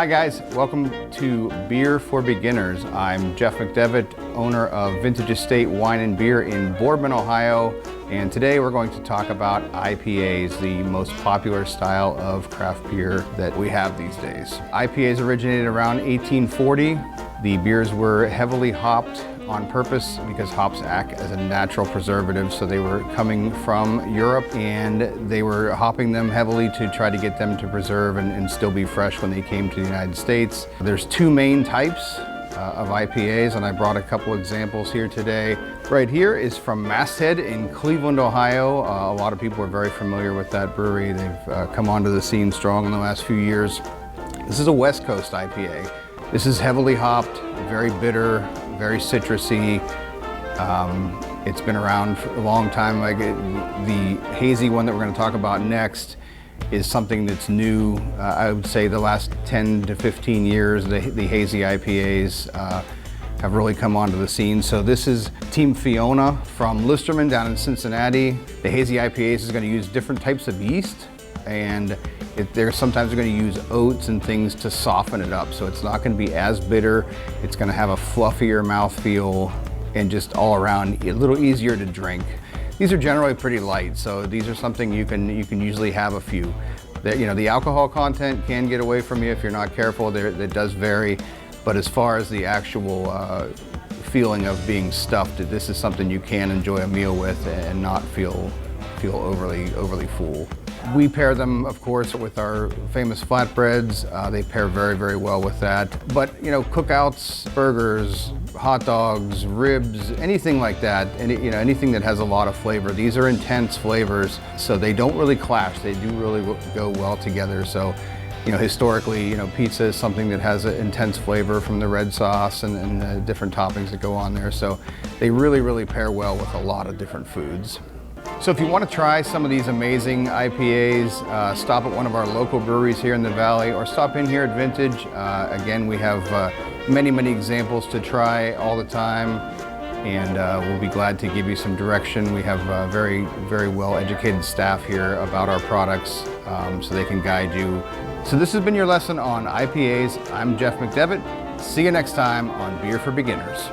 Hi guys, welcome to Beer for Beginners. I'm Jeff McDevitt, owner of Vintage Estate Wine and Beer in Boardman, Ohio. And today we're going to talk about IPAs, the most popular style of craft beer that we have these days. IPAs originated around 1840. The beers were heavily hopped on purpose because hops act as a natural preservative. So they were coming from Europe and they were hopping them heavily to try to get them to preserve and still be fresh when they came to the United States. There's two main types of IPAs, and I brought a couple examples here today. Right here is from Masthead in Cleveland, Ohio. A lot of people are very familiar with that brewery. They've come onto the scene strong in the last few years. This is a West Coast IPA. This is heavily hopped, very bitter, very citrusy. It's been around for a long time. Like the hazy one that we're going to talk about next is something that's new. I would say the last 10 to 15 years, the hazy IPAs have really come onto the scene. So this is Team Fiona from Listerman down in Cincinnati. The hazy IPAs is going to use different types of yeast, and they're sometimes going to use oats and things to soften it up. So it's not going to be as bitter. It's going to have a fluffier mouthfeel and just all around a little easier to drink. These are generally pretty light, so these are something you can usually have a few. The alcohol content can get away from you if you're not careful. It does vary, but as far as the actual feeling of being stuffed, this is something you can enjoy a meal with and not feel overly full. We pair them, of course, with our famous flatbreads. They pair very, very well with that. But cookouts, burgers, hot dogs, ribs, anything like that, and anything that has a lot of flavor. These are intense flavors, so they don't really clash. They do really go well together. So, historically, pizza is something that has an intense flavor from the red sauce and the different toppings that go on there. So they really, really pair well with a lot of different foods. So if you want to try some of these amazing IPAs, stop at one of our local breweries here in the Valley or stop in here at Vintage. Again, we have many, many examples to try all the time, and we'll be glad to give you some direction. We have very, very well educated staff here about our products, so they can guide you. So this has been your lesson on IPAs. I'm Jeff McDevitt. See you next time on Beer for Beginners.